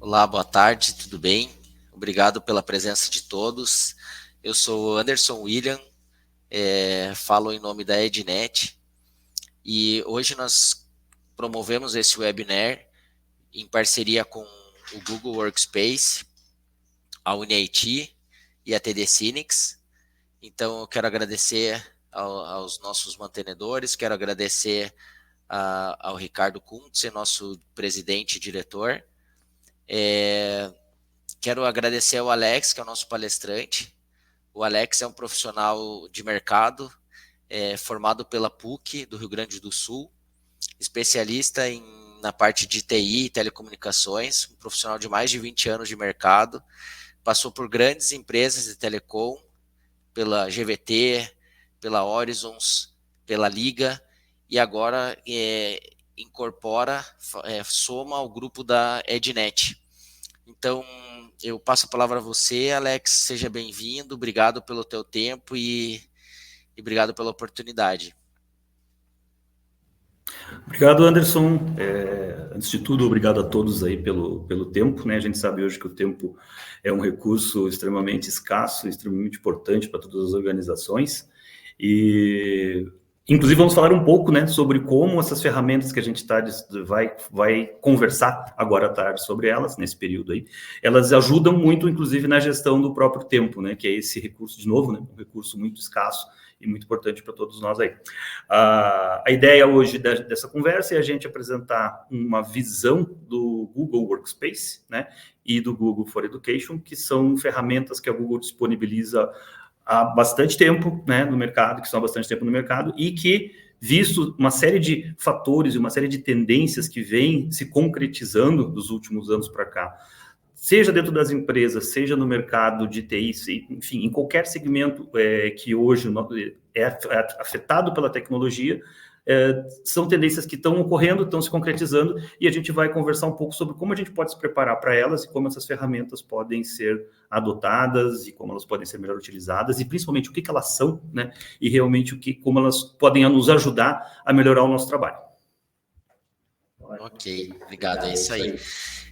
Olá, boa tarde, tudo bem? Obrigado pela presença de todos. Eu sou Anderson William, falo em nome da Ednet e hoje nós promovemos esse webinar em parceria com o Google Workspace, a UniIT e a TD Synnex. Então, eu quero agradecer aos nossos mantenedores, quero agradecer ao Ricardo Kuntz, nosso presidente e diretor. Quero agradecer ao Alex, que é o nosso palestrante. O Alex é um profissional de mercado, formado pela PUC do Rio Grande do Sul, especialista na parte de TI e telecomunicações, um profissional de mais de 20 anos de mercado, passou por grandes empresas de telecom, pela GVT, pela Horizons, pela Liga, e agora soma ao grupo da Ednet. Então, eu passo a palavra a você, Alex, seja bem-vindo, obrigado pelo teu tempo e obrigado pela oportunidade. Obrigado, Anderson. Antes de tudo, obrigado a todos aí pelo tempo, né? A gente sabe hoje que o tempo é um recurso extremamente escasso, extremamente importante para todas as organizações. E, inclusive, vamos falar um pouco, né, sobre como essas ferramentas que a gente vai conversar agora à tarde sobre elas, nesse período aí, elas ajudam muito, inclusive, na gestão do próprio tempo, né? Que é esse recurso, de novo, né? Um recurso muito escasso e muito importante para todos nós aí. A ideia hoje dessa conversa é a gente apresentar uma visão do Google Workspace, né, e do Google for Education, que são ferramentas que a Google disponibiliza há bastante tempo, né, no mercado, que estão há bastante tempo no mercado, e que, visto uma série de fatores e uma série de tendências que vêm se concretizando dos últimos anos para cá, seja dentro das empresas, seja no mercado de TI, enfim, em qualquer segmento que hoje é afetado pela tecnologia, são tendências que estão ocorrendo, estão se concretizando, e a gente vai conversar um pouco sobre como a gente pode se preparar para elas e como essas ferramentas podem ser adotadas e como elas podem ser melhor utilizadas e principalmente o que elas são, né? E realmente como elas podem nos ajudar a melhorar o nosso trabalho. Ok, obrigado, é isso aí.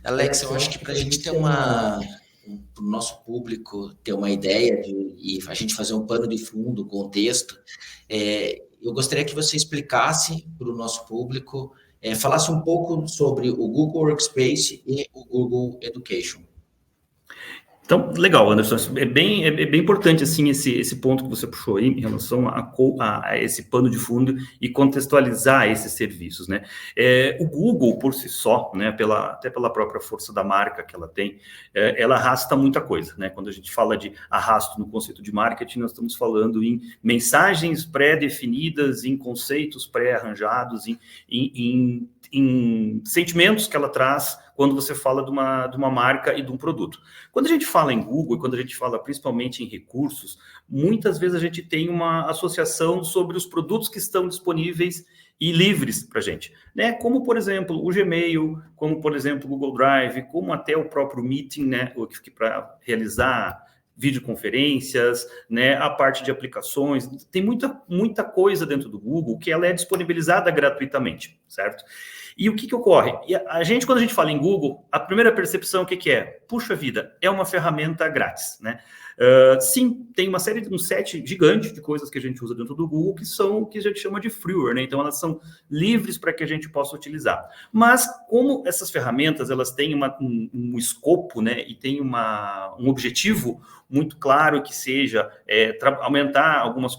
Alex, eu acho que para a gente ter para o nosso público ter uma ideia e a gente fazer um pano de fundo, contexto, eu gostaria que você explicasse para o nosso público, falasse um pouco sobre o Google Workspace e o Google Education. Então, legal, Anderson, é bem importante, assim, esse ponto que você puxou aí, em relação a esse pano de fundo e contextualizar esses serviços, né? O Google, por si só, né, até pela própria força da marca que ela tem, ela arrasta muita coisa, né? Quando a gente fala de arrasto no conceito de marketing, nós estamos falando em mensagens pré-definidas, em conceitos pré-arranjados, em sentimentos que ela traz quando você fala de uma marca e de um produto. Quando a gente fala em Google, e quando a gente fala principalmente em recursos, muitas vezes a gente tem uma associação sobre os produtos que estão disponíveis e livres para a gente, né? Como, por exemplo, o Gmail, como, por exemplo, o Google Drive, como até o próprio Meeting, né? Para realizar videoconferências, né? A parte de aplicações, tem muita coisa dentro do Google que ela é disponibilizada gratuitamente, certo? E o que ocorre? Quando a gente fala em Google, a primeira percepção, o que é? Puxa vida, é uma ferramenta grátis, né? Sim, tem um set gigante de coisas que a gente usa dentro do Google que são o que a gente chama de freeware, né? Então, elas são livres para que a gente possa utilizar. Mas, como essas ferramentas, elas têm um escopo, né? E têm um objetivo muito claro que seja aumentar algumas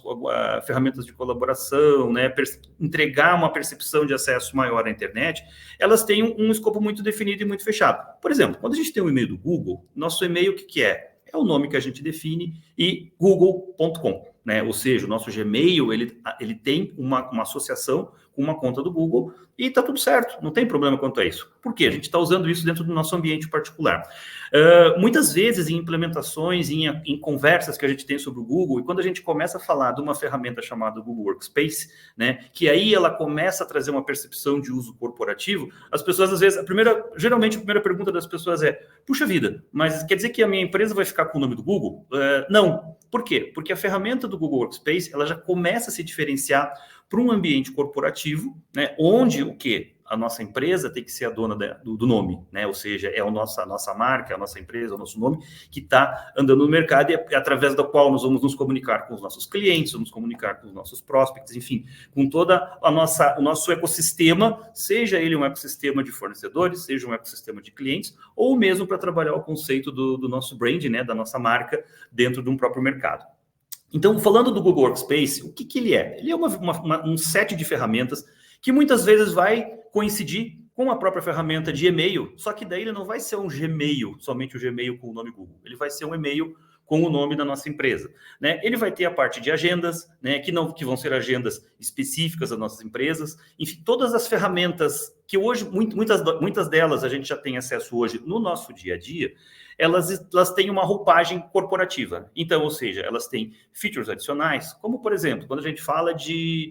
ferramentas de colaboração, né, entregar uma percepção de acesso maior à internet, elas têm um escopo muito definido e muito fechado. Por exemplo, quando a gente tem o e-mail do Google, nosso e-mail o que é? É o nome que a gente define e google.com, né? Ou seja, o nosso Gmail, ele tem uma associação com uma conta do Google e está tudo certo, não tem problema quanto a isso. Por quê? A gente está usando isso dentro do nosso ambiente particular. Muitas vezes em implementações, em conversas que a gente tem sobre o Google, e quando a gente começa a falar de uma ferramenta chamada Google Workspace, né, que aí ela começa a trazer uma percepção de uso corporativo, as pessoas às vezes, geralmente a primeira pergunta das pessoas é, puxa vida, mas quer dizer que a minha empresa vai ficar com o nome do Google? Não. Por quê? Porque a ferramenta do Google Workspace, ela já começa a se diferenciar para um ambiente corporativo, né, onde o quê? a nossa empresa tem que ser a dona do nome, né? Ou seja, é a nossa marca, a nossa empresa, o nosso nome que está andando no mercado e é através da qual nós vamos nos comunicar com os nossos clientes, vamos comunicar com os nossos prospects, enfim, com toda o nosso ecossistema, seja ele um ecossistema de fornecedores, seja um ecossistema de clientes, ou mesmo para trabalhar o conceito do nosso brand, né? Da nossa marca dentro de um próprio mercado. Então, falando do Google Workspace, o que ele é? Ele é um set de ferramentas que muitas vezes vai coincidir com a própria ferramenta de e-mail, só que daí ele não vai ser um Gmail, somente o Gmail com o nome Google. Ele vai ser um e-mail com o nome da nossa empresa, né? Ele vai ter a parte de agendas, né? Que vão ser agendas específicas das nossas empresas. Enfim, todas as ferramentas que hoje, muitas delas a gente já tem acesso hoje no nosso dia a dia, elas têm uma roupagem corporativa. Então, ou seja, elas têm features adicionais, como, por exemplo, quando a gente fala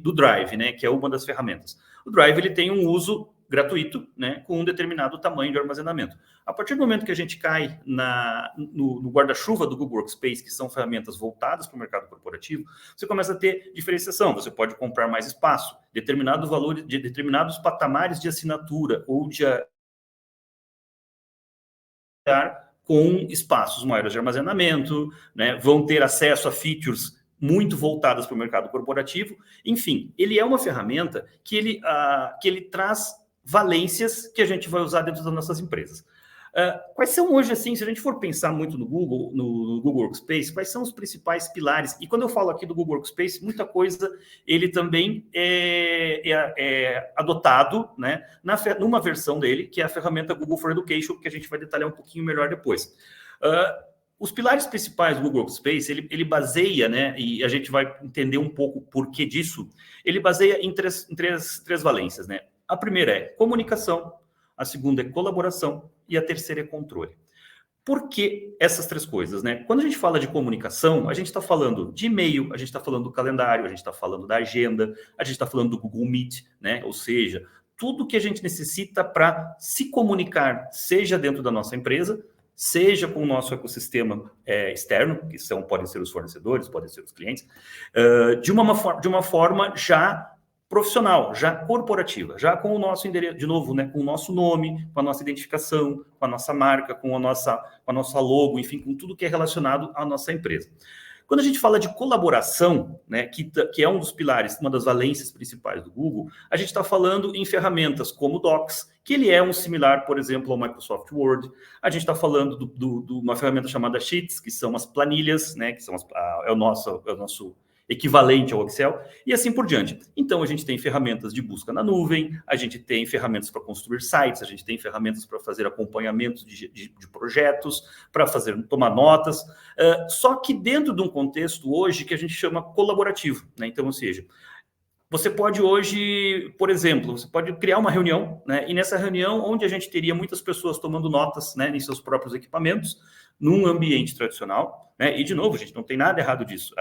do Drive, né, que é uma das ferramentas. O Drive ele tem um uso gratuito, né, com um determinado tamanho de armazenamento. A partir do momento que a gente cai no guarda-chuva do Google Workspace, que são ferramentas voltadas para o mercado corporativo, você começa a ter diferenciação. Você pode comprar mais espaço, determinado valor de determinados patamares de assinatura ou de com espaços maiores de armazenamento, né? Vão ter acesso a features muito voltadas para o mercado corporativo. Enfim, ele é uma ferramenta que ele traz valências que a gente vai usar dentro das nossas empresas. Quais são hoje, assim, se a gente for pensar muito no Google Workspace, quais são os principais pilares? E quando eu falo aqui do Google Workspace, muita coisa ele também é adotado, né, numa versão dele, que é a ferramenta Google for Education, que a gente vai detalhar um pouquinho melhor depois. Os pilares principais do Google Workspace, ele baseia, né, e a gente vai entender um pouco o porquê disso, ele baseia em três valências, né? A primeira é comunicação, a segunda é colaboração e a terceira é controle. Por que essas três coisas, né? Quando a gente fala de comunicação, a gente está falando de e-mail, a gente está falando do calendário, a gente está falando da agenda, a gente está falando do Google Meet, né? Ou seja, tudo que a gente necessita para se comunicar, seja dentro da nossa empresa, seja com o nosso ecossistema externo, que podem ser os fornecedores, podem ser os clientes, de uma forma já profissional, já corporativa, já com o nosso endereço, de novo, né, com o nosso nome, com a nossa identificação, com a nossa marca, com a nossa logo, enfim, com tudo que é relacionado à nossa empresa. Quando a gente fala de colaboração, né, que é um dos pilares, uma das valências principais do Google, a gente está falando em ferramentas como o Docs, que ele é um similar, por exemplo, ao Microsoft Word. A gente está falando de uma ferramenta chamada Sheets, que são as planilhas, né, que são é o nosso equivalente ao Excel, e assim por diante. Então, a gente tem ferramentas de busca na nuvem, a gente tem ferramentas para construir sites, a gente tem ferramentas para fazer acompanhamentos de projetos, para tomar notas, só que dentro de um contexto hoje que a gente chama colaborativo, né? Então, ou seja, você pode hoje, por exemplo, você pode criar uma reunião, né? E nessa reunião, onde a gente teria muitas pessoas tomando notas, né, em seus próprios equipamentos, num ambiente tradicional, né? E de novo, a gente não tem nada errado disso.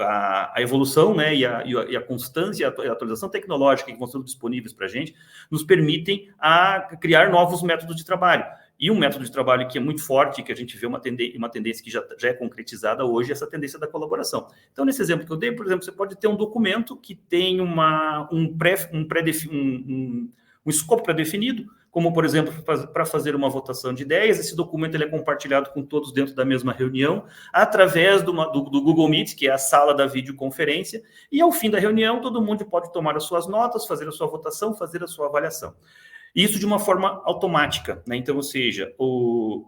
A evolução, né, e a constância e a atualização tecnológica que vão sendo disponíveis para a gente nos permitem a criar novos métodos de trabalho. E um método de trabalho que é muito forte, que a gente vê uma tendência que já é concretizada hoje, é essa tendência da colaboração. Então, nesse exemplo que eu dei, por exemplo, você pode ter um documento que tem um escopo pré-definido, como, por exemplo, para fazer uma votação de ideias. Esse documento ele é compartilhado com todos dentro da mesma reunião, através do Google Meet, que é a sala da videoconferência, e ao fim da reunião, todo mundo pode tomar as suas notas, fazer a sua votação, fazer a sua avaliação. Isso de uma forma automática, né? Então, ou seja,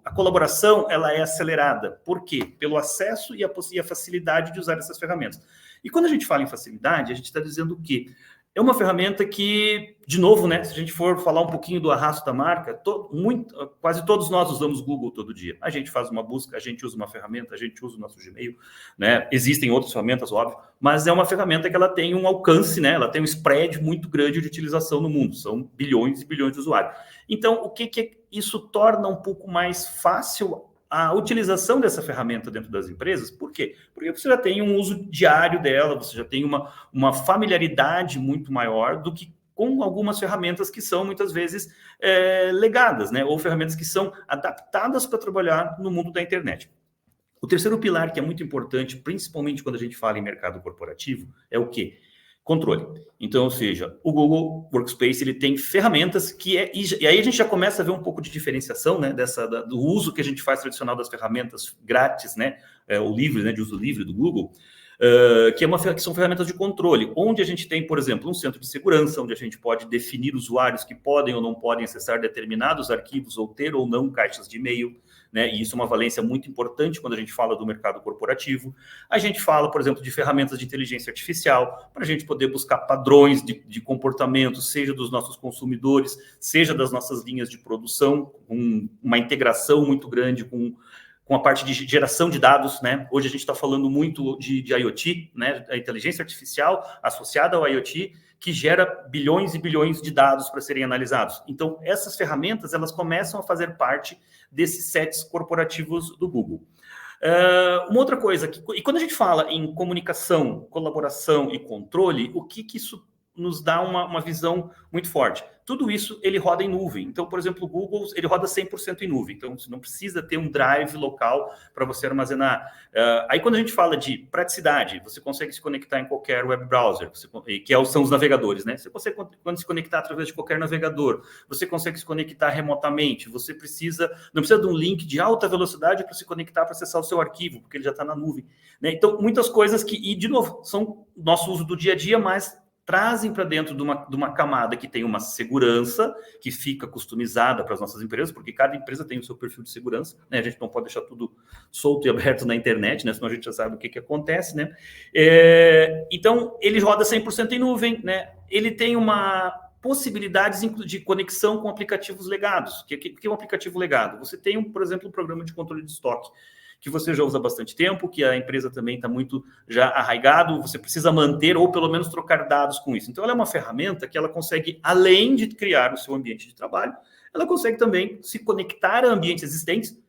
a colaboração ela é acelerada. Por quê? Pelo acesso e a facilidade de usar essas ferramentas. E quando a gente fala em facilidade, a gente está dizendo o quê? É uma ferramenta que, de novo, né, se a gente for falar um pouquinho do arrasto da marca, quase todos nós usamos Google todo dia. A gente faz uma busca, a gente usa uma ferramenta, a gente usa o nosso Gmail, né? Existem outras ferramentas, óbvio, mas é uma ferramenta que ela tem um alcance, né? Ela tem um spread muito grande de utilização no mundo. São bilhões e bilhões de usuários. Então, o que isso torna um pouco mais fácil a utilização dessa ferramenta dentro das empresas? Por quê? Porque você já tem um uso diário dela, você já tem uma familiaridade muito maior do que com algumas ferramentas que são, muitas vezes, legadas, né? Ou ferramentas que são adaptadas para trabalhar no mundo da internet. O terceiro pilar, que é muito importante, principalmente quando a gente fala em mercado corporativo, é o quê? Controle. Então, ou seja, o Google Workspace ele tem ferramentas e aí a gente já começa a ver um pouco de diferenciação, né, do uso que a gente faz tradicional das ferramentas grátis, né, ou livre, né, de uso livre do Google, que são ferramentas de controle, onde a gente tem, por exemplo, um centro de segurança, onde a gente pode definir usuários que podem ou não podem acessar determinados arquivos ou ter ou não caixas de e-mail, né? E isso é uma valência muito importante quando a gente fala do mercado corporativo. A gente fala, por exemplo, de ferramentas de inteligência artificial, para a gente poder buscar padrões de comportamento, seja dos nossos consumidores, seja das nossas linhas de produção, com uma integração muito grande com a parte de geração de dados, né? Hoje a gente está falando muito de IoT, né? A inteligência artificial associada ao IoT, que gera bilhões e bilhões de dados para serem analisados. Então, essas ferramentas, elas começam a fazer parte desses sets corporativos do Google. Uma outra coisa, e quando a gente fala em comunicação, colaboração e controle, o que isso nos dá uma visão muito forte? Tudo isso, ele roda em nuvem. Então, por exemplo, o Google, ele roda 100% em nuvem. Então, você não precisa ter um drive local para você armazenar. Aí, quando a gente fala de praticidade, você consegue se conectar em qualquer web browser, são os navegadores, né? Você consegue se conectar através de qualquer navegador. Você consegue se conectar remotamente. Você não precisa de um link de alta velocidade para se conectar para acessar o seu arquivo, porque ele já está na nuvem, né? Então, muitas coisas e de novo, são nosso uso do dia a dia, mas trazem para dentro de uma camada que tem uma segurança que fica customizada para as nossas empresas, porque cada empresa tem o seu perfil de segurança, né? A gente não pode deixar tudo solto e aberto na internet, né? Senão a gente já sabe o que acontece, né? Então, ele roda 100% em nuvem, né? Ele tem possibilidades de conexão com aplicativos legados. O que é um aplicativo legado? Você tem, por exemplo, um programa de controle de estoque, que você já usa há bastante tempo, que a empresa também está muito já arraigado, você precisa manter ou pelo menos trocar dados com isso. Então, ela é uma ferramenta que ela consegue, além de criar o seu ambiente de trabalho, ela consegue também se conectar a ambientes existentes,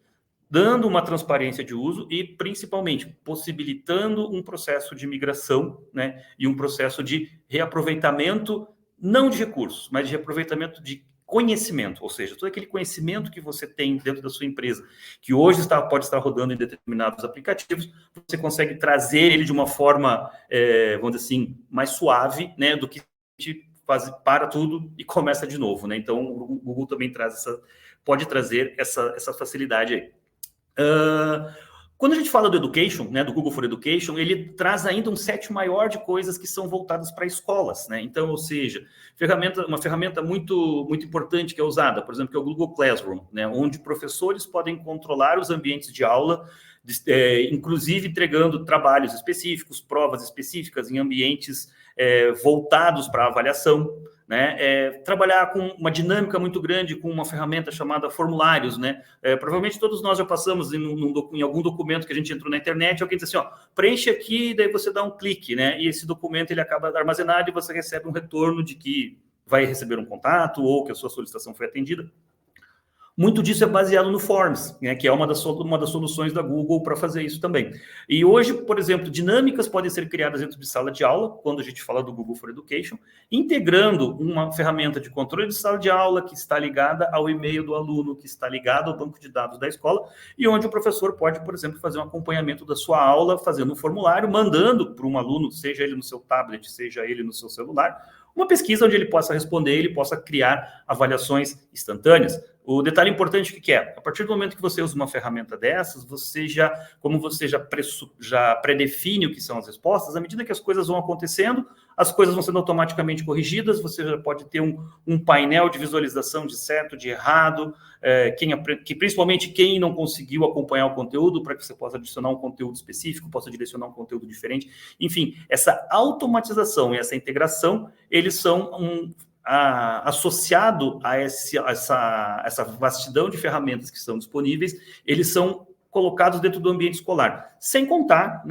dando uma transparência de uso e, principalmente, possibilitando um processo de migração, né, e um processo de reaproveitamento, não de recursos, mas de reaproveitamento de conhecimento, ou seja, todo aquele conhecimento que você tem dentro da sua empresa, que hoje pode estar rodando em determinados aplicativos, você consegue trazer ele de uma forma, vamos dizer assim, mais suave, né, do que a gente para tudo e começa de novo, né? Então, o Google também pode trazer essa facilidade aí. Quando a gente fala do Education, né, do Google for Education, ele traz ainda um set maior de coisas que são voltadas para escolas, né? Então, ou seja, uma ferramenta muito, muito importante que é usada, por exemplo, que é o Google Classroom, né, onde professores podem controlar os ambientes de aula, inclusive entregando trabalhos específicos, provas específicas em ambientes voltados para avaliação, né? Trabalhar com uma dinâmica muito grande com uma ferramenta chamada formulários, né? Provavelmente todos nós já passamos em algum documento que a gente entrou na internet, alguém diz assim, ó, preenche aqui, daí você dá um clique, né? E esse documento ele acaba armazenado e você recebe um retorno de que vai receber um contato ou que a sua solicitação foi atendida. Muito disso é baseado no Forms, né, que é uma das soluções da Google para fazer isso também. E hoje, por exemplo, dinâmicas podem ser criadas dentro de sala de aula, quando a gente fala do Google for Education, integrando uma ferramenta de controle de sala de aula que está ligada ao e-mail do aluno, que está ligada ao banco de dados da escola, e onde o professor pode, por exemplo, fazer um acompanhamento da sua aula, fazendo um formulário, mandando para um aluno, seja ele no seu tablet, seja ele no seu celular, uma pesquisa onde ele possa responder, ele possa criar avaliações instantâneas. O detalhe importante que é, a partir do momento que você usa uma ferramenta dessas, como você já predefine o que são as respostas, à medida que as coisas vão acontecendo, as coisas vão sendo automaticamente corrigidas, você já pode ter um painel de visualização de certo, de errado, que principalmente quem não conseguiu acompanhar o conteúdo, para que você possa adicionar um conteúdo específico, possa direcionar um conteúdo diferente. Enfim, essa automatização e essa integração, eles são associado a essa vastidão de ferramentas que são disponíveis, eles são colocados dentro do ambiente escolar, sem contar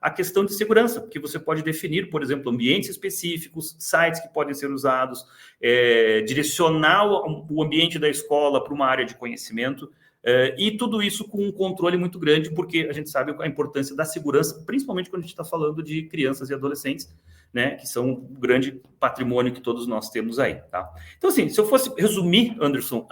a questão de segurança, que você pode definir, por exemplo, ambientes específicos, sites que podem ser usados, direcionar o ambiente da escola para uma área de conhecimento, e tudo isso com um controle muito grande, porque a gente sabe a importância da segurança, principalmente quando a gente está falando de crianças e adolescentes, né, que são um grande patrimônio que todos nós temos aí, tá? Então, assim, se eu fosse resumir, Anderson,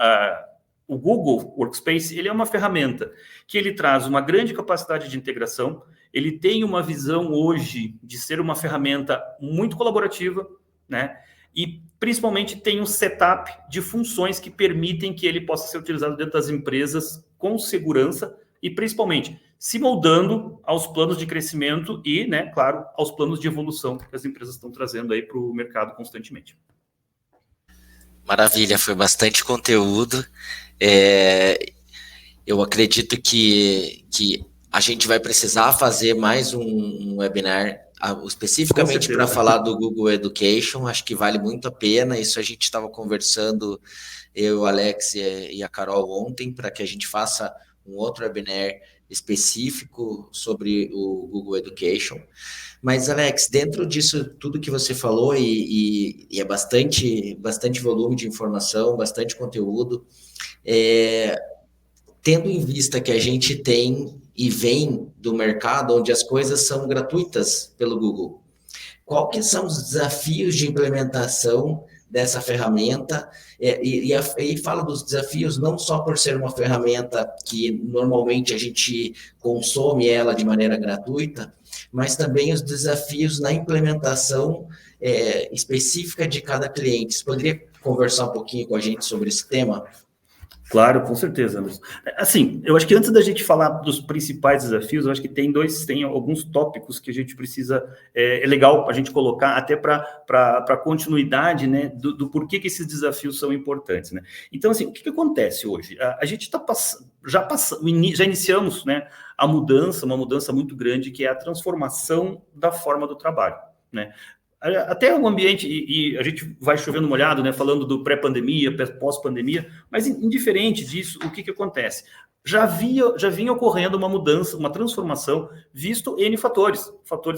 o Google Workspace, ele é uma ferramenta que ele traz uma grande capacidade de integração, ele tem uma visão hoje de ser uma ferramenta muito colaborativa, né? E principalmente tem um setup de funções que permitem que ele possa ser utilizado dentro das empresas com segurança e principalmente se moldando aos planos de crescimento e, né, claro, aos planos de evolução que as empresas estão trazendo aí para o mercado constantemente. Maravilha, foi bastante conteúdo. Eu acredito que a gente vai precisar fazer mais um webinar especificamente para falar do Google Education. Acho que vale muito a pena. Isso a gente estava conversando, eu, o Alex e a Carol ontem, para que a gente faça um outro webinar específico sobre o Google Education. Mas, Alex, dentro disso tudo que você falou, e é bastante volume de informação, bastante conteúdo, tendo em vista que a gente tem e vem do mercado onde as coisas são gratuitas pelo Google, qual que são os desafios de implementação dessa ferramenta? E fala dos desafios não só por ser uma ferramenta que normalmente a gente consome ela de maneira gratuita, mas também os desafios na implementação específica de cada cliente. Você poderia conversar um pouquinho com a gente sobre esse tema? Claro, com certeza, Anderson. Assim, eu acho que antes da gente falar dos principais desafios, eu acho que tem alguns tópicos que a gente precisa, é legal a gente colocar até para continuidade, né, do porquê que esses desafios são importantes, né? Então, assim, o que acontece hoje? A gente já iniciamos, né, uma mudança muito grande, que é a transformação da forma do trabalho, né? Até o ambiente, e a gente vai chovendo molhado, né, falando do pré-pandemia, pós-pandemia, mas indiferente disso, o que acontece? Já vinha ocorrendo uma mudança, uma transformação, visto N fatores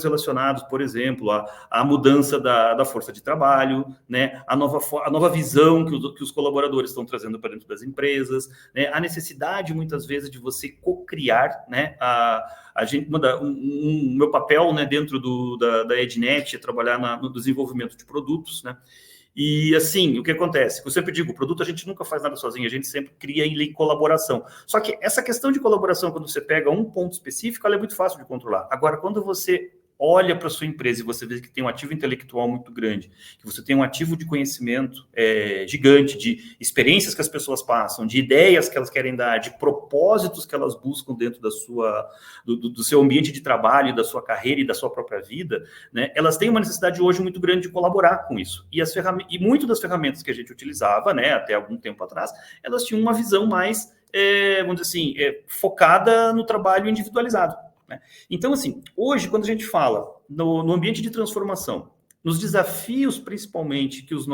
relacionados, por exemplo, à mudança da força de trabalho, né, a nova visão que os colaboradores estão trazendo para dentro das empresas, né, a necessidade, muitas vezes, de você co-criar, né, meu papel, né, dentro da Ednet é trabalhar no desenvolvimento de produtos, né? E assim, o que acontece? Eu sempre digo, o produto a gente nunca faz nada sozinho, a gente sempre cria em colaboração. Só que essa questão de colaboração, quando você pega um ponto específico, ela é muito fácil de controlar. Agora, quando você olha para a sua empresa e você vê que tem um ativo intelectual muito grande, que você tem um ativo de conhecimento gigante, de experiências que as pessoas passam, de ideias que elas querem dar, de propósitos que elas buscam dentro do seu ambiente de trabalho, da sua carreira e da sua própria vida, né, elas têm uma necessidade hoje muito grande de colaborar com isso. E muito das ferramentas que a gente utilizava, né, até algum tempo atrás, elas tinham uma visão mais, vamos dizer assim, focada no trabalho individualizado, né? Então, assim, hoje, quando a gente fala no ambiente de transformação, nos desafios, principalmente, que os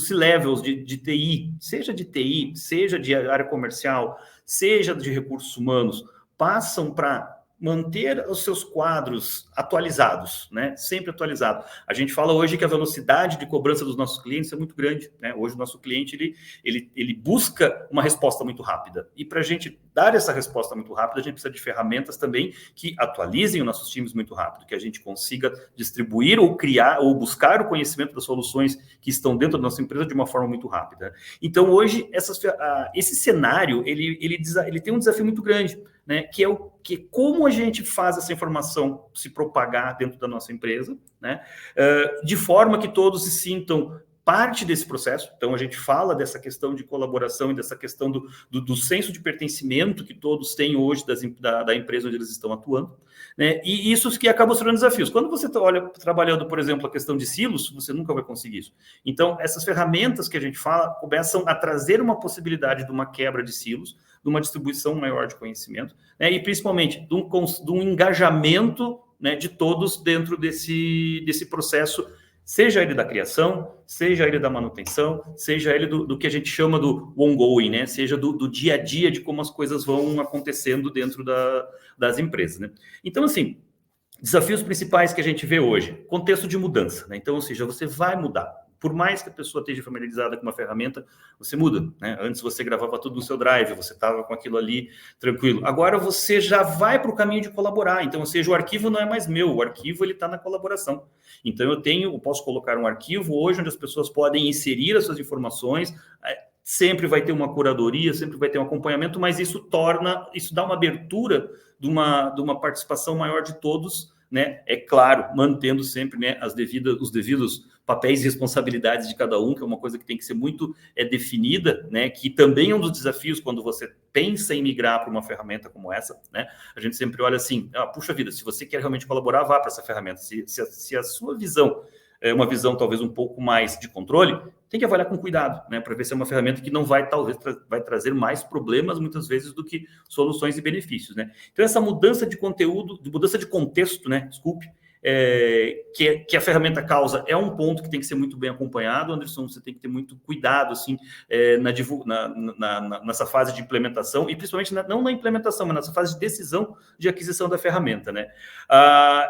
C-levels de TI, seja de área comercial, seja de recursos humanos, passam para manter os seus quadros atualizados, né? Sempre atualizado. A gente fala hoje que a velocidade de cobrança dos nossos clientes é muito grande, né? Hoje o nosso cliente ele busca uma resposta muito rápida. E para a gente dar essa resposta muito rápida, a gente precisa de ferramentas também que atualizem os nossos times muito rápido, que a gente consiga distribuir ou criar ou buscar o conhecimento das soluções que estão dentro da nossa empresa de uma forma muito rápida. Então, hoje, esse cenário, ele tem um desafio muito grande, né, que é como a gente faz essa informação se propagar dentro da nossa empresa, né, de forma que todos se sintam parte desse processo. Então, a gente fala dessa questão de colaboração e dessa questão do senso de pertencimento que todos têm hoje da empresa onde eles estão atuando, né? E isso que acaba sendo desafios. Quando você olha trabalhando, por exemplo, a questão de silos, você nunca vai conseguir isso. Então, essas ferramentas que a gente fala começam a trazer uma possibilidade de uma quebra de silos, de uma distribuição maior de conhecimento, né? E principalmente de um engajamento, né, de todos dentro desse processo, seja ele da criação, seja ele da manutenção, seja ele do que a gente chama do ongoing, né? Seja do dia a dia de como as coisas vão acontecendo dentro das empresas, né? Então, assim, desafios principais que a gente vê hoje, contexto de mudança, né? Então, ou seja, você vai mudar. Por mais que a pessoa esteja familiarizada com uma ferramenta, você muda, né? Antes você gravava tudo no seu Drive, você estava com aquilo ali tranquilo. Agora você já vai para o caminho de colaborar. Então, ou seja, o arquivo não é mais meu, o arquivo ele está na colaboração. Então, eu posso colocar um arquivo hoje onde as pessoas podem inserir as suas informações, sempre vai ter uma curadoria, sempre vai ter um acompanhamento, mas isso dá uma abertura de uma participação maior de todos, né? É claro, mantendo sempre, né, os devidos papéis e responsabilidades de cada um, que é uma coisa que tem que ser muito definida, né? Que também é um dos desafios quando você pensa em migrar para uma ferramenta como essa, né? A gente sempre olha assim, puxa vida, se você quer realmente colaborar, vá para essa ferramenta. Se a sua visão é uma visão talvez um pouco mais de controle, tem que avaliar com cuidado, né, para ver se é uma ferramenta que não vai, talvez, vai trazer mais problemas, muitas vezes, do que soluções e benefícios, né. Então, essa mudança de conteúdo, mudança de contexto, né, desculpe, que a ferramenta causa é um ponto que tem que ser muito bem acompanhado, Anderson, você tem que ter muito cuidado, assim, nessa fase de implementação, e principalmente não na implementação, mas nessa fase de decisão de aquisição da ferramenta, né.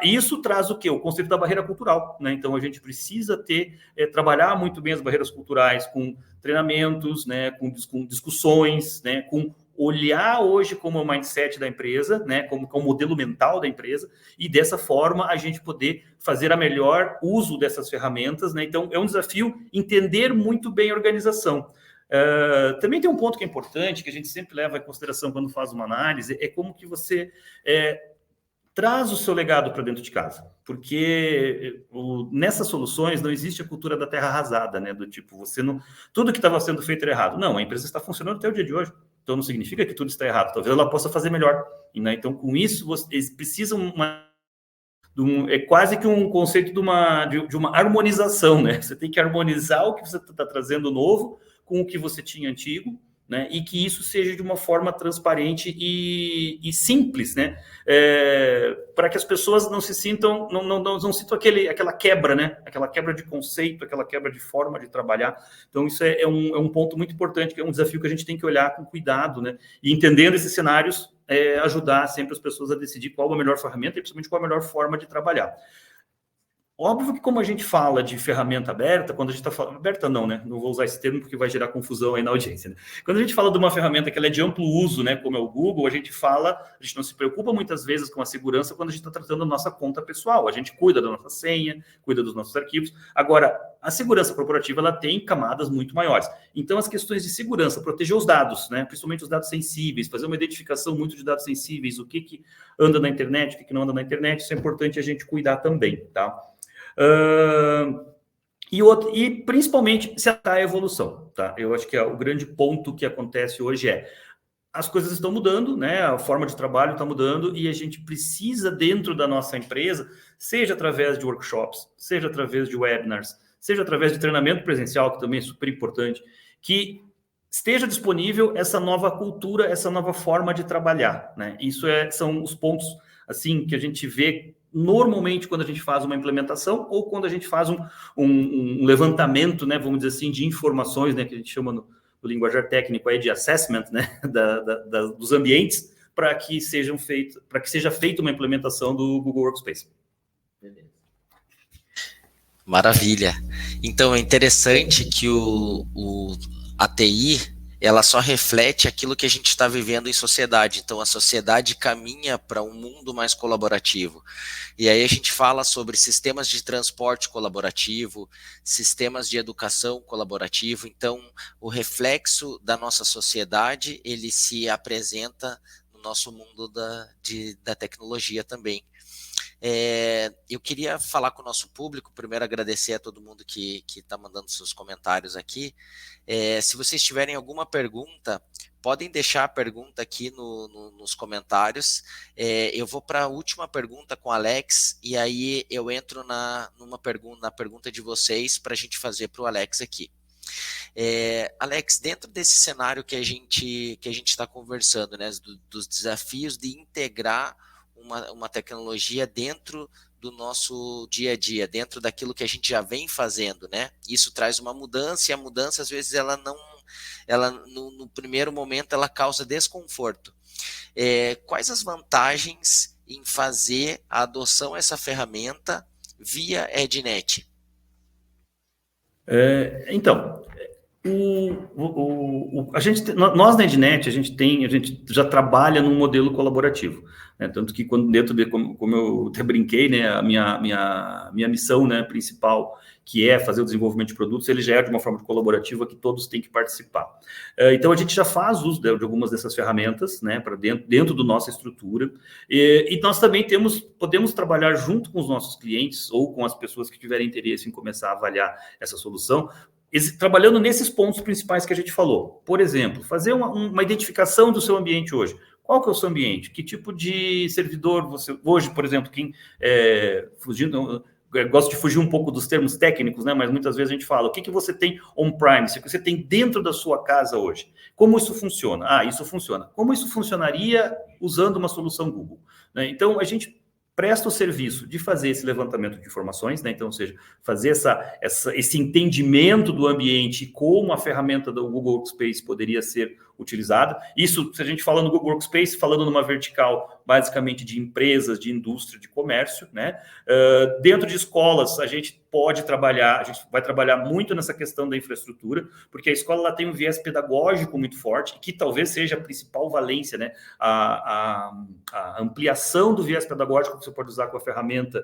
E isso traz o quê? O conceito da barreira cultural, né, então a gente precisa trabalhar muito bem as barreiras culturais com treinamentos, né, com discussões, né, com olhar hoje como o mindset da empresa, né, como o modelo mental da empresa, e dessa forma a gente poder fazer a melhor uso dessas ferramentas, né? Então, é um desafio entender muito bem a organização. Também tem um ponto que é importante, que a gente sempre leva em consideração quando faz uma análise, é como que você traz o seu legado para dentro de casa, porque nessas soluções não existe a cultura da terra arrasada, né? Do tipo, tudo que estava sendo feito era errado. Não, a empresa está funcionando até o dia de hoje. Então, não significa que tudo está errado. Talvez ela possa fazer melhor. Né? Então, com isso, eles precisam é quase que um conceito de uma harmonização. Né? Você tem que harmonizar o que você está trazendo novo com o que você tinha antigo, né? E que isso seja de uma forma transparente e simples, né? Para que as pessoas não se sintam, não sintam aquela quebra, né? Aquela quebra de conceito, aquela quebra de forma de trabalhar. Então, isso é um ponto muito importante, que é um desafio que a gente tem que olhar com cuidado, né? E entendendo esses cenários, ajudar sempre as pessoas a decidir qual a melhor ferramenta e principalmente qual a melhor forma de trabalhar. Óbvio que como a gente fala de ferramenta aberta, quando a gente está falando... Aberta não, né? Não vou usar esse termo porque vai gerar confusão aí na audiência, né? Quando a gente fala de uma ferramenta que ela é de amplo uso, né? Como é o Google, a gente não se preocupa muitas vezes com a segurança quando a gente está tratando a nossa conta pessoal. A gente cuida da nossa senha, cuida dos nossos arquivos. Agora, a segurança corporativa, ela tem camadas muito maiores. Então, as questões de segurança, proteger os dados, né? Principalmente os dados sensíveis, fazer uma identificação muito de dados sensíveis, o que anda na internet, o que não anda na internet, isso é importante a gente cuidar também, tá? E principalmente se atar à evolução, tá? Eu acho que o grande ponto que acontece hoje as coisas estão mudando, né? A forma de trabalho está mudando e a gente precisa, dentro da nossa empresa, seja através de workshops, seja através de webinars, seja através de treinamento presencial, que também é super importante, que esteja disponível essa nova cultura, essa nova forma de trabalhar, né? Isso são os pontos, assim, que a gente vê normalmente quando a gente faz uma implementação ou quando a gente faz um levantamento, né, vamos dizer assim, de informações, né, que a gente chama no linguajar técnico aí de assessment, né, dos ambientes, para que seja feita uma implementação do Google Workspace. Maravilha. Então, é interessante que a TI, ela só reflete aquilo que a gente está vivendo em sociedade. Então, a sociedade caminha para um mundo mais colaborativo. E aí a gente fala sobre sistemas de transporte colaborativo, sistemas de educação colaborativo. Então, o reflexo da nossa sociedade, ele se apresenta no nosso mundo da tecnologia também. Eu queria falar com o nosso público, primeiro agradecer a todo mundo que está mandando seus comentários aqui. Se vocês tiverem alguma pergunta, podem deixar a pergunta aqui nos comentários. Eu vou para a última pergunta com o Alex, e aí eu entro na pergunta de vocês para a gente fazer para o Alex aqui. Alex, dentro desse cenário que a gente está conversando, né, dos desafios de integrar uma tecnologia dentro do nosso dia a dia, dentro daquilo que a gente já vem fazendo, né? Isso traz uma mudança, e a mudança, às vezes, no primeiro momento, ela causa desconforto. Quais as vantagens em fazer a adoção dessa ferramenta via Ednet? Então, Nós na Ednet, a gente já trabalha num modelo colaborativo, né? Tanto que quando dentro de, como eu até brinquei, né, a minha missão, né, principal, que é fazer o desenvolvimento de produtos, ele já é de uma forma colaborativa que todos têm que participar. Então a gente já faz uso de algumas dessas ferramentas, né, para dentro da nossa estrutura, e nós também podemos trabalhar junto com os nossos clientes ou com as pessoas que tiverem interesse em começar a avaliar essa solução, trabalhando nesses pontos principais que a gente falou. Por exemplo, fazer uma identificação do seu ambiente hoje. Qual que é o seu ambiente? Que tipo de servidor você... Hoje, por exemplo, gosto de fugir um pouco dos termos técnicos, né? Mas muitas vezes a gente fala, o que você tem on-prime, o que você tem dentro da sua casa hoje? Como isso funciona? Isso funciona. Como isso funcionaria usando uma solução Google? Né? Então, a gente presta o serviço de fazer esse levantamento de informações, né? Então, ou seja, fazer esse entendimento do ambiente, como a ferramenta do Google Workspace poderia ser utilizada. Isso, se a gente fala no Google Workspace, falando numa vertical basicamente de empresas, de indústria, de comércio, né? Dentro de escolas, a gente vai trabalhar muito nessa questão da infraestrutura, porque a escola ela tem um viés pedagógico muito forte, que talvez seja a principal valência, né? A ampliação do viés pedagógico que você pode usar com a ferramenta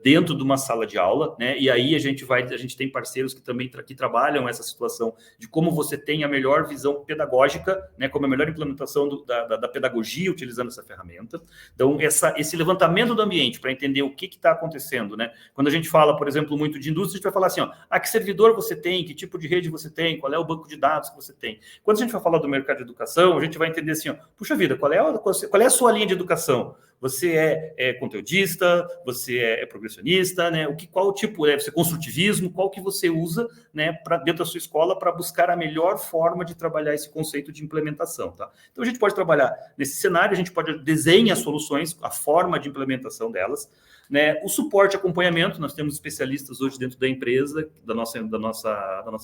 dentro de uma sala de aula, né? E aí a gente tem parceiros que também que trabalham essa situação de como você tem a melhor visão pedagógica, né? Como a melhor implementação da pedagogia utilizando essa ferramenta. Então, esse levantamento do ambiente para entender o que está acontecendo, né? Quando a gente fala, por exemplo, muito de indústria, a gente vai falar assim, que servidor você tem, que tipo de rede você tem, qual é o banco de dados que você tem. Quando a gente vai falar do mercado de educação, a gente vai entender assim, puxa vida, qual é a sua linha de educação? Você é conteudista, você é progressionista, né? Qual o tipo, você é construtivismo, qual que você usa, né, dentro da sua escola para buscar a melhor forma de trabalhar esse conceito de implementação, tá? Então a gente pode trabalhar nesse cenário, a gente pode desenhar soluções, a forma de implementação delas, né? O suporte e acompanhamento, nós temos especialistas hoje dentro da empresa, da nossa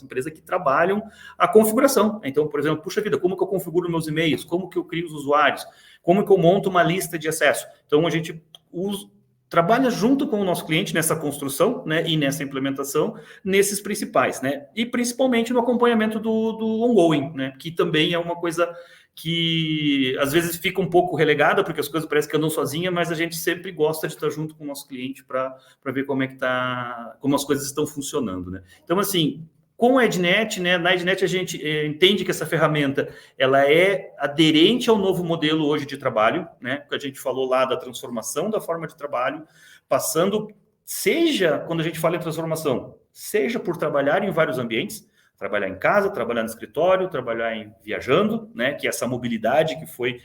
empresa, que trabalham a configuração. Então, por exemplo, puxa vida, como que eu configuro meus e-mails? Como que eu crio os usuários? Como que eu monto uma lista de acesso? Então, a gente trabalha junto com o nosso cliente nessa construção, né, e nessa implementação, nesses principais, né? E principalmente no acompanhamento do ongoing, né? Que também é uma coisa que às vezes fica um pouco relegada, porque as coisas parecem que andam sozinha, mas a gente sempre gosta de estar junto com o nosso cliente para ver como as coisas estão funcionando, né? Então, assim, com a Ednet, né, na Ednet a gente entende que essa ferramenta ela é aderente ao novo modelo hoje de trabalho, né? Que a gente falou lá da transformação da forma de trabalho, passando, seja quando a gente fala em transformação, seja por trabalhar em vários ambientes, trabalhar em casa, trabalhar no escritório, trabalhar viajando, né? Que essa mobilidade que foi,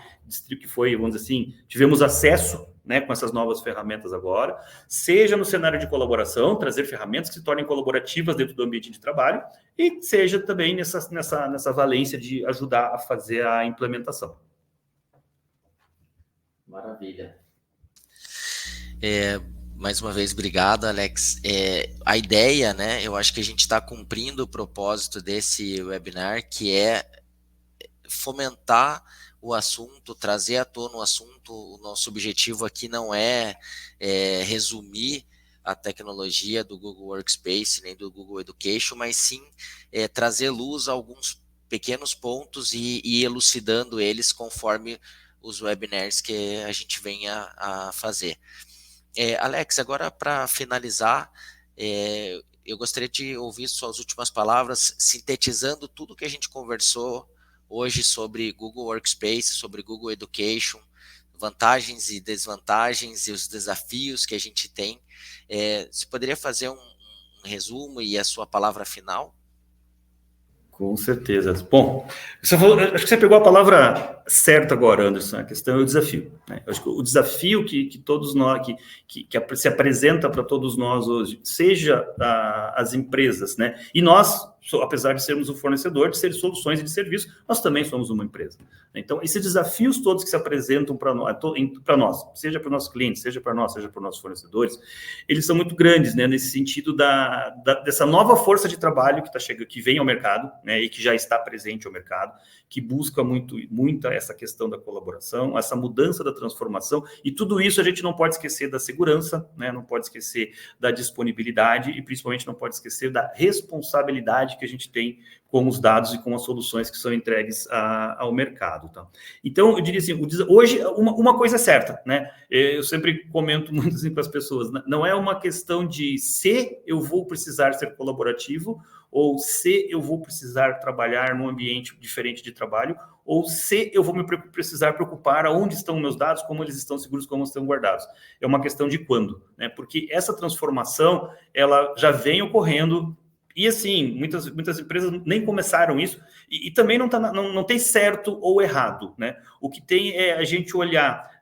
vamos dizer assim, tivemos acesso, né, com essas novas ferramentas agora, seja no cenário de colaboração, trazer ferramentas que se tornem colaborativas dentro do ambiente de trabalho, e seja também nessa valência de ajudar a fazer a implementação. Maravilha. Mais uma vez, obrigado, Alex. A ideia, né, eu acho que a gente está cumprindo o propósito desse webinar, que é fomentar o assunto, trazer à tona o assunto. O nosso objetivo aqui não é resumir a tecnologia do Google Workspace, nem do Google Education, mas sim trazer luz a alguns pequenos pontos e elucidando eles conforme os webinars que a gente vem a fazer. Alex, agora para finalizar, eu gostaria de ouvir suas últimas palavras, sintetizando tudo que a gente conversou hoje sobre Google Workspace, sobre Google Education, vantagens e desvantagens e os desafios que a gente tem. Você poderia fazer um resumo e a sua palavra final? Com certeza. Bom, acho que você pegou a palavra certa agora, Anderson. A questão é o desafio, né? Eu acho que o desafio que todos nós, que se apresenta para todos nós hoje, seja as empresas, né? E nós, apesar de sermos o fornecedor de soluções e de serviços, nós também somos uma empresa. Então, esses desafios todos que se apresentam para nós, seja para os nossos clientes, seja para nós, seja para os nossos fornecedores, eles são muito grandes, né? Nesse sentido dessa nova força de trabalho que chegando, que vem ao mercado, né? E que já está presente ao mercado, que busca muito essa questão da colaboração, essa mudança da transformação, e tudo isso a gente não pode esquecer da segurança, né? Não pode esquecer da disponibilidade e principalmente não pode esquecer da responsabilidade proximidade que a gente tem com os dados e com as soluções que são entregues ao mercado. Tá? Então, eu diria assim, hoje, uma coisa é certa, né? Eu sempre comento muito assim para as pessoas, não é uma questão de se eu vou precisar ser colaborativo ou se eu vou precisar trabalhar num ambiente diferente de trabalho, ou se eu vou precisar preocupar aonde estão meus dados, como eles estão seguros, como estão guardados. É uma questão de quando, né? Porque essa transformação, ela já vem ocorrendo, e assim, muitas empresas nem começaram isso, e também não tem certo ou errado, né? O que tem é a gente olhar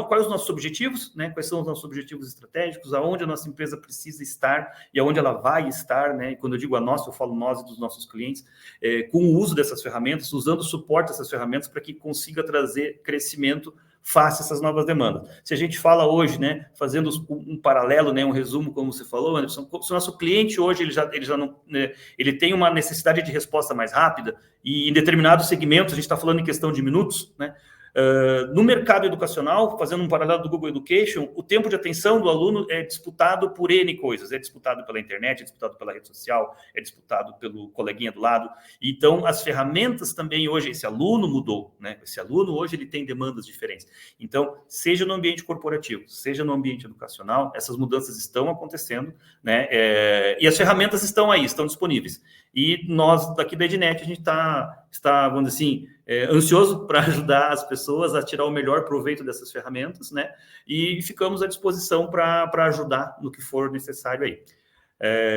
quais os nossos objetivos, né? Quais são os nossos objetivos estratégicos, aonde a nossa empresa precisa estar e aonde ela vai estar, né? E quando eu digo a nossa, eu falo nós e dos nossos clientes, com o uso dessas ferramentas, usando o suporte dessas ferramentas para que consiga trazer crescimento face essas novas demandas. Se a gente fala hoje, né, fazendo um paralelo, né, um resumo, como você falou, Anderson, se o nosso cliente hoje ele já não, né, ele tem uma necessidade de resposta mais rápida e em determinados segmentos, a gente está falando em questão de minutos, né? No mercado educacional, fazendo um paralelo do Google Education, o tempo de atenção do aluno é disputado por N coisas, é disputado pela internet, é disputado pela rede social, é disputado pelo coleguinha do lado. Então, as ferramentas também hoje, esse aluno mudou, né? Esse aluno hoje ele tem demandas diferentes. Então, seja no ambiente corporativo, seja no ambiente educacional, essas mudanças estão acontecendo, né? E as ferramentas estão aí, estão disponíveis. E nós, daqui da Ednet, a gente está, vamos dizer assim, ansioso para ajudar as pessoas a tirar o melhor proveito dessas ferramentas, né? E ficamos à disposição para ajudar no que for necessário aí.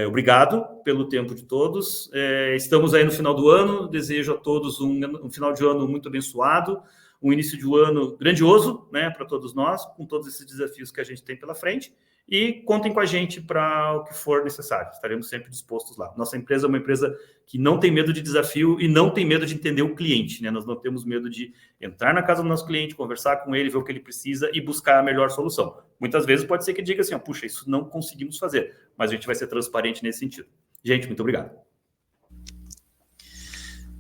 Obrigado pelo tempo de todos. Estamos aí no final do ano. Desejo a todos um final de ano muito abençoado, um início de ano grandioso, né, para todos nós, com todos esses desafios que a gente tem pela frente. E contem com a gente para o que for necessário. Estaremos sempre dispostos lá. Nossa empresa é uma empresa que não tem medo de desafio e não tem medo de entender o cliente, né? Nós não temos medo de entrar na casa do nosso cliente, conversar com ele, ver o que ele precisa e buscar a melhor solução. Muitas vezes pode ser que diga assim, puxa, isso não conseguimos fazer, mas a gente vai ser transparente nesse sentido. Gente, muito obrigado.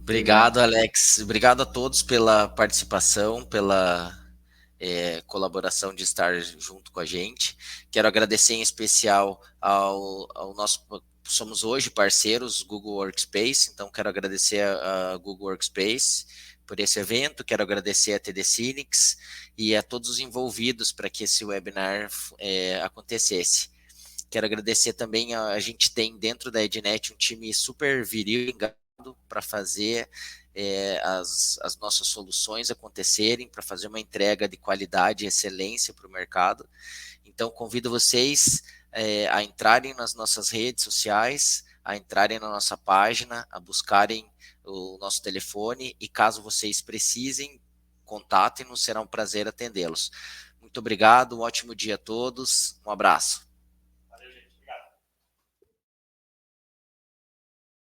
Obrigado, Alex. Obrigado a todos pela participação, pela colaboração de estar junto com a gente. Quero agradecer em especial ao nosso... Somos hoje parceiros Google Workspace, então quero agradecer a Google Workspace por esse evento, quero agradecer a TD Cinex e a todos os envolvidos para que esse webinar acontecesse. Quero agradecer também, a gente tem dentro da Ednet um time super viril, engajado para fazer as nossas soluções acontecerem, para fazer uma entrega de qualidade e excelência para o mercado. Então, convido vocês a entrarem nas nossas redes sociais, a entrarem na nossa página, a buscarem o nosso telefone e, caso vocês precisem, contatem-nos, será um prazer atendê-los. Muito obrigado, um ótimo dia a todos, um abraço.